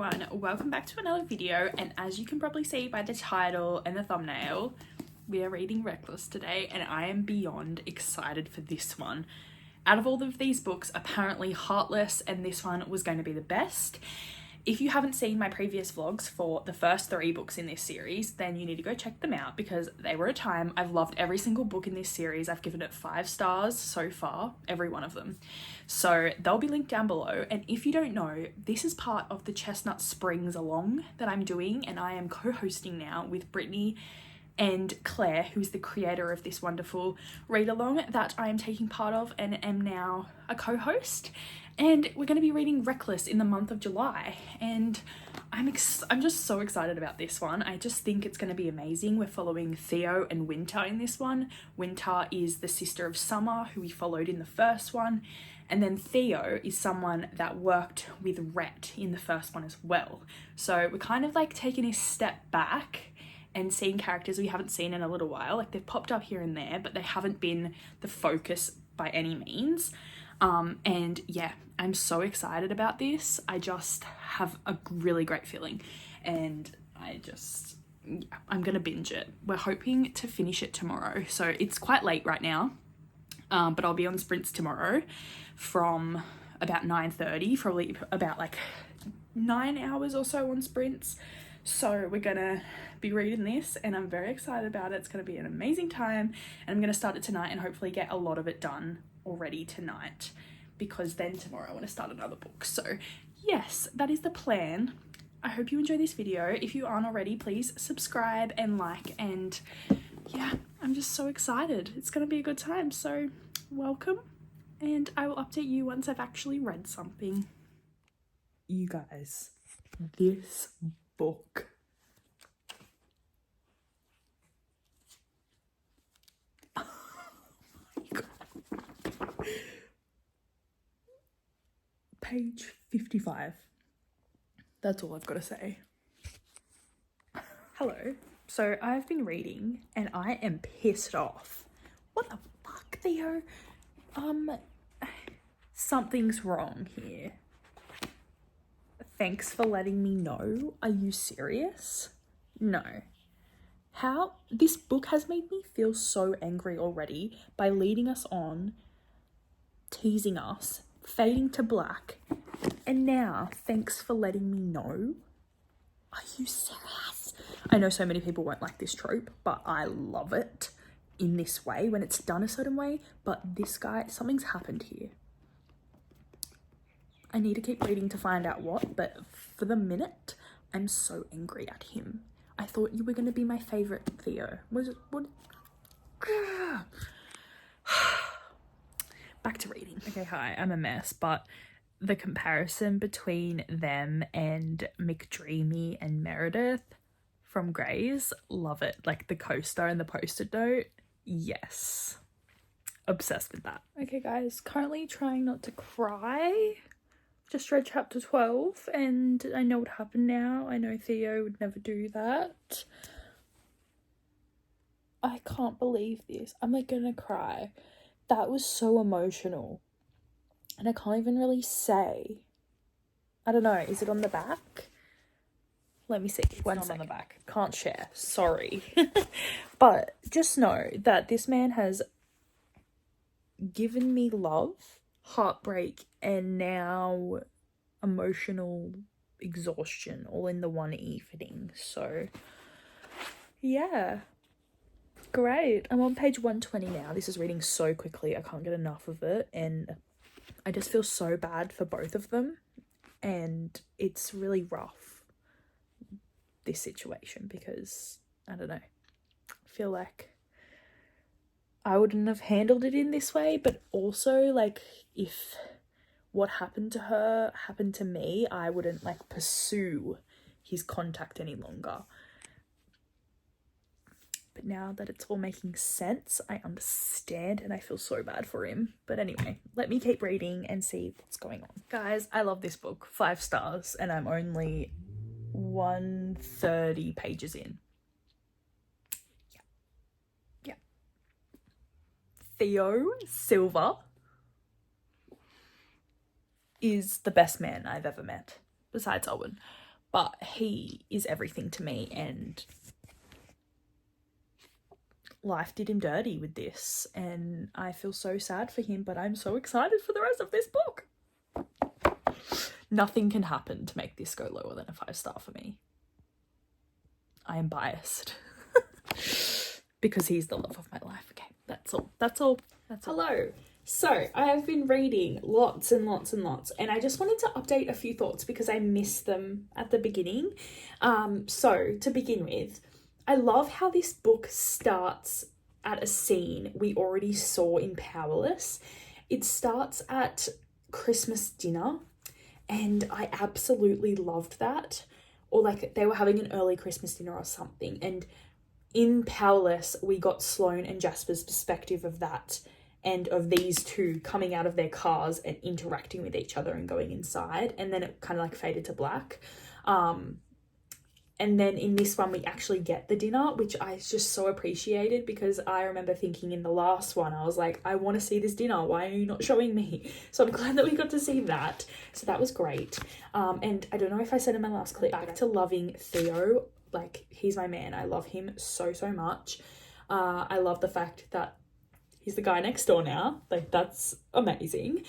everyone, welcome back to another video, and as you can probably see by the title and the thumbnail, we are reading Reckless today, and I am beyond excited for this one. Out of all of these books, apparently Heartless and this one was going to be the best. If you haven't seen my previous vlogs for the first 3 books in this series, then you need to go check them out because they were a time. I've loved every single book in this series. I've given it 5 stars so far, every one of them. So they'll be linked down below. And if you don't know, this is part of the Chestnut Springs along that I'm doing, and I am co-hosting now with Brittany and Claire, who's the creator of this wonderful read-along that I am taking part of and am now a co-host. And we're going to be reading Reckless in the month of July, and I'm just so excited about this one. I just think it's going to be amazing. We're following Theo and Winter in this one. Winter is the sister of Summer, who we followed in the first one, and then Theo is someone that worked with Rhett in the first one as well. So we're kind of like taking a step back and seeing characters we haven't seen in a little while. Like, they've popped up here and there, but they haven't been the focus by any means. And yeah, I'm so excited about this. I just have a really great feeling, and I'm gonna binge it. We're hoping to finish it tomorrow, so it's quite late right now, but I'll be on sprints tomorrow from about 9:30, probably about like 9 hours or so on sprints. So we're gonna be reading this, and I'm very excited about it. It's gonna be an amazing time, and I'm gonna start it tonight and hopefully get a lot of it done already tonight, because then tomorrow I want to start another book. So yes, that is the plan. I hope you enjoy this video. If you aren't already, please subscribe and like, and yeah, I'm just so excited. It's gonna be a good time, so welcome, and I will update you once I've actually read something. You guys, this book, page 55. That's all I've got to say. Hello. So I've been reading and I am pissed off. What the fuck, Theo? Something's wrong here. Thanks for letting me know. Are you serious? No. How? This book has made me feel so angry already by leading us on, teasing us, fading to black, and now thanks for letting me know. Are you serious? I know so many people won't like this trope, but I love it in this way when it's done a certain way. But this guy, something's happened here. I need to keep reading to find out what, but for the minute, I'm so angry at him. I thought you were going to be my favorite, Theo. Was it? What? Back to reading. Okay, hi, I'm a mess, but the comparison between them and McDreamy and Meredith from Grey's, love it. Like the co-star and the post-it note, yes. Obsessed with that. Okay guys, currently trying not to cry. Just read chapter 12 and I know what happened now. I know Theo would never do that. I can't believe this. I'm like gonna cry. That was so emotional. And I can't even really say. I don't know. Is it on the back? Let me see. One second. On the back. Can't share. Sorry. But just know that this man has given me love, heartbreak, and now emotional exhaustion all in the one evening. So yeah, great. I'm on page 120 now. This is reading so quickly, I can't get enough of it, and I just feel so bad for both of them, and it's really rough, this situation, because I don't know, I feel like I wouldn't have handled it in this way, but also like if what happened to her happened to me, I wouldn't like pursue his contact any longer. But now that it's all making sense, I understand and I feel so bad for him. But anyway, let me keep reading and see what's going on. Guys, I love this book. 5 stars, and I'm only 130 pages in. Yeah. Theo Silver is the best man I've ever met, besides Owen. but he is everything to me, and life did him dirty with this, and I feel so sad for him, but I'm so excited for the rest of this book. Nothing can happen to make this go lower than a 5-star for me. I am biased because he's the love of my life. Okay, that's all. Hello. So I have been reading lots and lots and lots, and I just wanted to update a few thoughts because I missed them at the beginning. So to begin with, I love how this book starts at a scene we already saw in Powerless. It starts at Christmas dinner, and I absolutely loved that. Or like they were having an early Christmas dinner or something, and in Powerless we got Sloane and Jasper's perspective of that, and of these two coming out of their cars and interacting with each other and going inside, and then it kind of like faded to black. And then in this one we actually get the dinner, which I just so appreciated, because I remember thinking in the last one I was like, I want to see this dinner, why are you not showing me? So I'm glad that we got to see that, so that was great. And I don't know if I said in my last clip, back to loving Theo. Like, he's my man. I love him so much. I love the fact that he's the guy next door now. Like, that's amazing.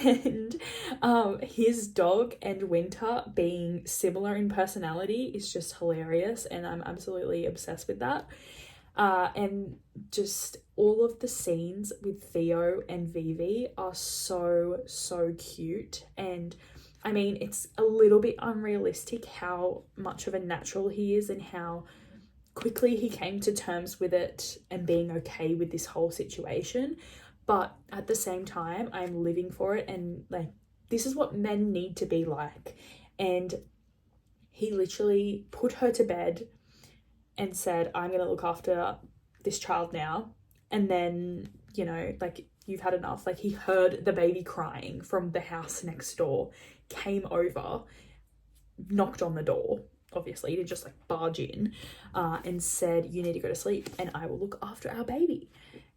And his dog and Winter being similar in personality is just hilarious, and I'm absolutely obsessed with that. And just all of the scenes with Theo and Vivi are so cute. And I mean, it's a little bit unrealistic how much of a natural he is and how quickly he came to terms with it and being okay with this whole situation. But at the same time, I'm living for it, and like, this is what men need to be like. And he literally put her to bed and said, I'm going to look after this child now. And then, you know, like, you've had enough. Like, he heard the baby crying from the house next door, came over, knocked on the door, obviously, to just like barge in, and said, you need to go to sleep and I will look after our baby.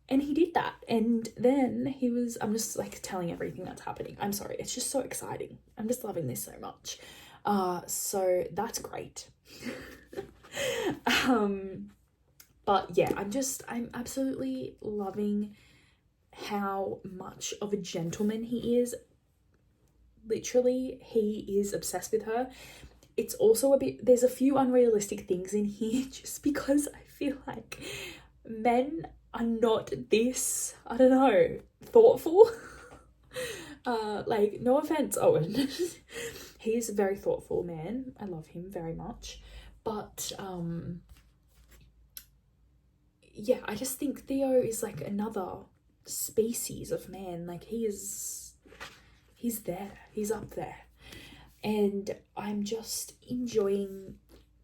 And he did that. And then I'm just like telling everything that's happening. I'm sorry. It's just so exciting. I'm just loving this so much. So that's great. But yeah, I'm absolutely loving how much of a gentleman he is. Literally, he is obsessed with her. It's also there's a few unrealistic things in here, just because I feel like men are not this, I don't know, thoughtful. Like, no offense, Owen. He's a very thoughtful man. I love him very much. But yeah, I just think Theo is like another species of man. Like, he's there, he's up there. And I'm just enjoying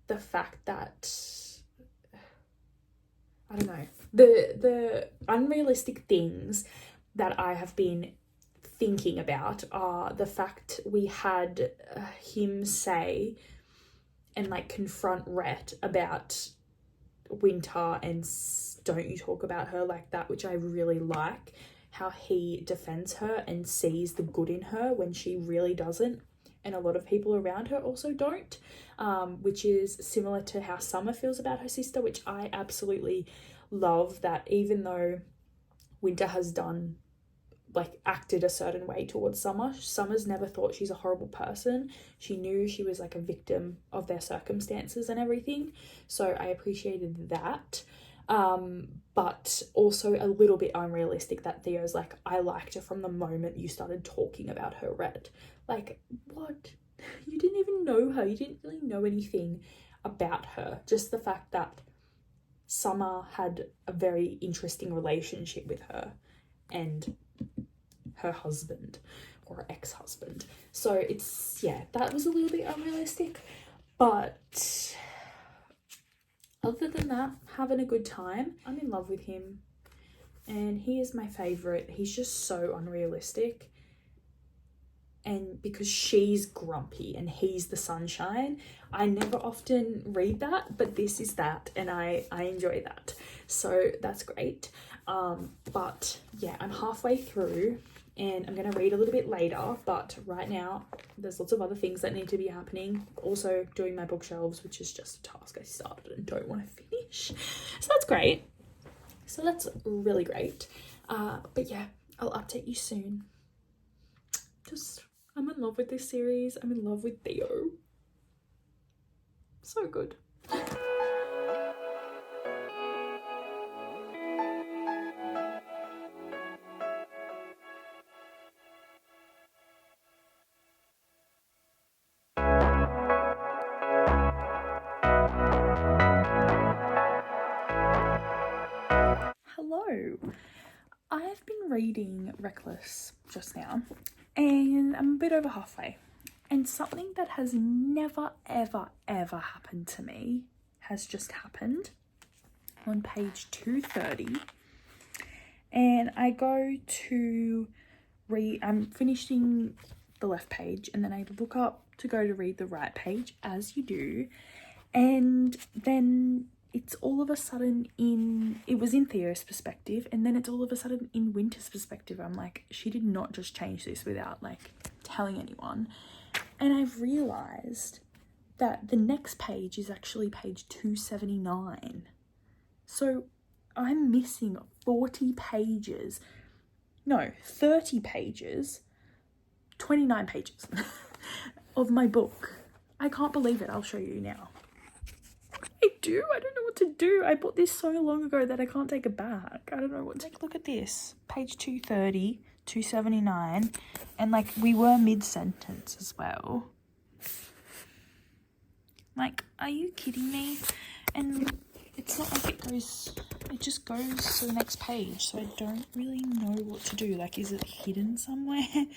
the fact that, I don't know, the unrealistic things that I have been thinking about are the fact we had him say and like confront Rhett about Winter and don't you talk about her like that, which I really like, how he defends her and sees the good in her when she really doesn't, and a lot of people around her also don't, which is similar to how Summer feels about her sister, which I absolutely love. That even though Winter has acted a certain way towards Summer's never thought she's a horrible person. She knew she was like a victim of their circumstances and everything, so I appreciated that. But also a little bit unrealistic that Theo's like, I liked her from the moment you started talking about her, Red. Like, what? You didn't even know her. You didn't really know anything about her. Just the fact that Summer had a very interesting relationship with her and her husband or ex-husband. So it's, yeah, that was a little bit unrealistic, but other than that, having a good time. I'm in love with him and he is my favourite. He's just so unrealistic. and because she's grumpy and he's the sunshine. I never often read that, but this is that, and I enjoy that, so that's great. But yeah, I'm halfway through and I'm gonna read a little bit later, but right now there's lots of other things that need to be happening. Also doing my bookshelves, which is just a task I started and don't want to finish, so that's great. So that's really great. But yeah, I'll update you soon. I'm in love with this series. I'm in love with Theo. So good. Hello. I've been reading Reckless just now, and I'm a bit over halfway. And something that has never, ever, ever happened to me has just happened on page 230. And I go to read, I'm finishing the left page, and then I look up to go to read the right page, as you do. And then it's all of a sudden it was in Theo's perspective, and then it's all of a sudden in Winter's perspective. I'm like, she did not just change this without like telling anyone. And I've realised that the next page is actually page 279. So I'm missing 30 pages, 29 pages of my book. I can't believe it. I'll show you now. I don't know what to do. I bought this so long ago that I can't take it back. I don't know what to... Like, look at this. Page 230, 279. And, like, we were mid-sentence as well. Like, are you kidding me? And it's not like it just goes to the next page. So I don't really know what to do. Like, is it hidden somewhere?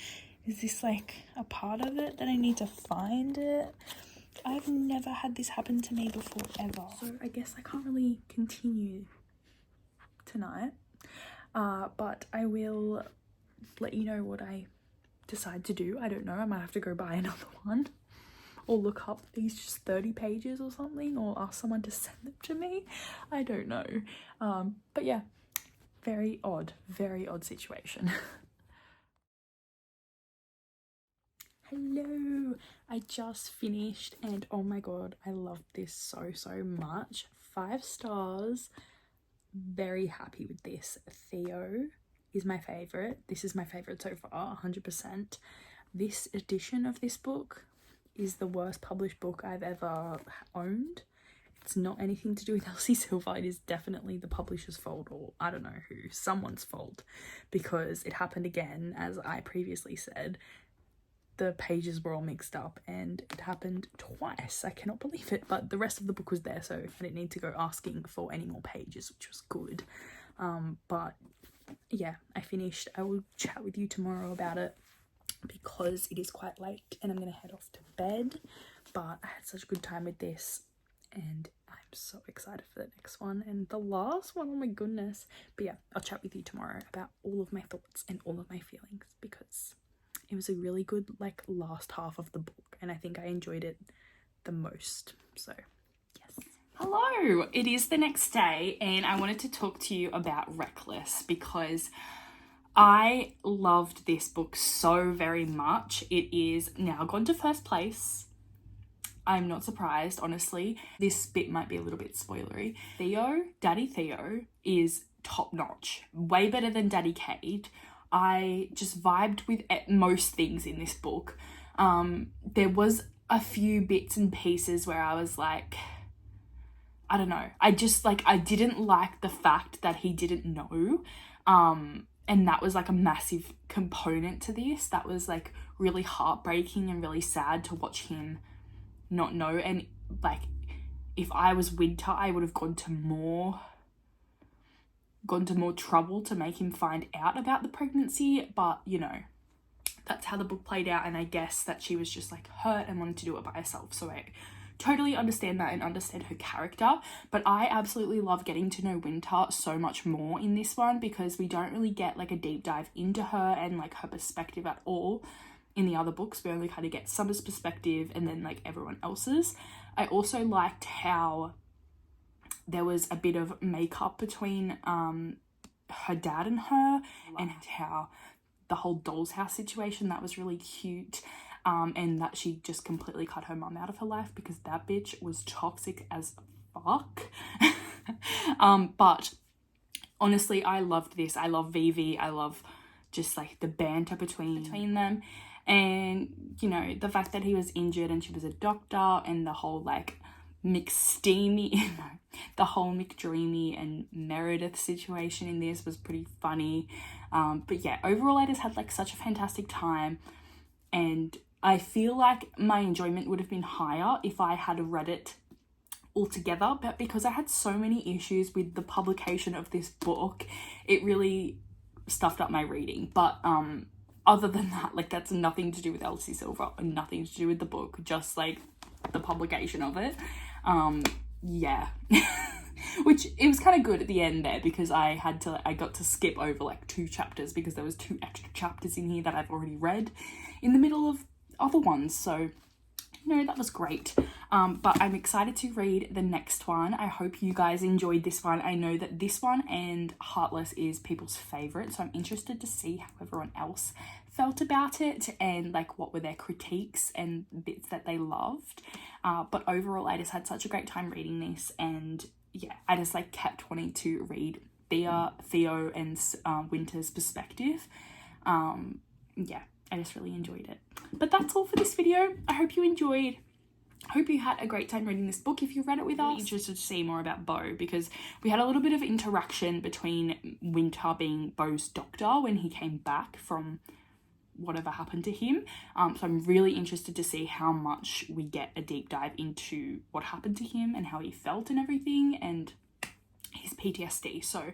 Is this, like, a part of it that I need to find it? I've never had this happen to me before, ever. So I guess I can't really continue tonight. But I will let you know what I decide to do. I don't know. I might have to go buy another one. Or look up these just 30 pages or something. Or ask someone to send them to me. I don't know. But yeah, very odd situation. Hello, I just finished and oh my god, I loved this so much. 5 stars. Very happy with this. Theo is my favourite. This is my favourite so far, 100%. This edition of this book is the worst published book I've ever owned. It's not anything to do with Elsie Silver. It is definitely the publisher's fault, or I don't know who, someone's fault, because it happened again, as I previously said. The pages were all mixed up and it happened twice. I cannot believe it, but the rest of the book was there, so I didn't need to go asking for any more pages, which was good. But yeah, I finished. I will chat with you tomorrow about it because it is quite late and I'm gonna head off to bed, but I had such a good time with this and I'm so excited for the next one and the last one. Oh my goodness. But yeah, I'll chat with you tomorrow about all of my thoughts and all of my feelings because it was a really good like last half of the book and I think I enjoyed it the most. So yes. Hello, it is the next day and I wanted to talk to you about Reckless because I loved this book so very much. It is now gone to first place. I'm not surprised, honestly. This bit might be a little bit spoilery. Daddy Theo is top notch, way better than Daddy Cade. I just vibed with most things in this book. There was a few bits and pieces where I was like, I don't know. I didn't like the fact that he didn't know. And that was like a massive component to this. That was like really heartbreaking and really sad to watch him not know. And like, if I was Winter, I would have gone to more trouble to make him find out about the pregnancy, but you know, that's how the book played out, and I guess that she was just like hurt and wanted to do it by herself, so I totally understand that and understand her character. But I absolutely love getting to know Winter so much more in this one because we don't really get like a deep dive into her and like her perspective at all. in the other books we only kind of get Summer's perspective and then like everyone else's. I also liked how there was a bit of makeup between her dad and her, and how the whole doll's house situation, that was really cute. And that she just completely cut her mum out of her life because that bitch was toxic as fuck. But honestly, I loved this. I love Vivi. I love just like the banter between them, and you know, the fact that he was injured and she was a doctor, and the whole like McSteamy, the whole McDreamy and Meredith situation in this was pretty funny. But yeah, overall I just had like such a fantastic time, and I feel like my enjoyment would have been higher if I had read it all together, but because I had so many issues with the publication of this book, it really stuffed up my reading. But other than that, like, that's nothing to do with Elsie Silver and nothing to do with the book, just like the publication of it. Yeah. Which, it was kind of good at the end there, because I got to skip over like 2 chapters because there was 2 extra chapters in here that I've already read in the middle of other ones. So no, that was great. But I'm excited to read the next one. I hope you guys enjoyed this one. I know that this one and Heartless is people's favourite, so I'm interested to see how everyone else felt about it and like what were their critiques and bits that they loved. But overall, I just had such a great time reading this, and yeah, I just like kept wanting to read Theo and Winter's perspective. Yeah, I just really enjoyed it. But that's all for this video. I hope you enjoyed. I hope you had a great time reading this book. If you read it with us, I'm interested to see more about Beau, because we had a little bit of interaction between Winter being Beau's doctor when he came back from whatever happened to him. So I'm really interested to see how much we get a deep dive into what happened to him and how he felt and everything, and his PTSD. So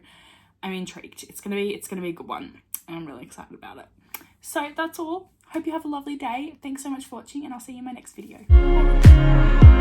I'm intrigued. It's gonna be a good one, and I'm really excited about it. So that's all. Hope you have a lovely day. Thanks so much for watching, and I'll see you in my next video. Bye.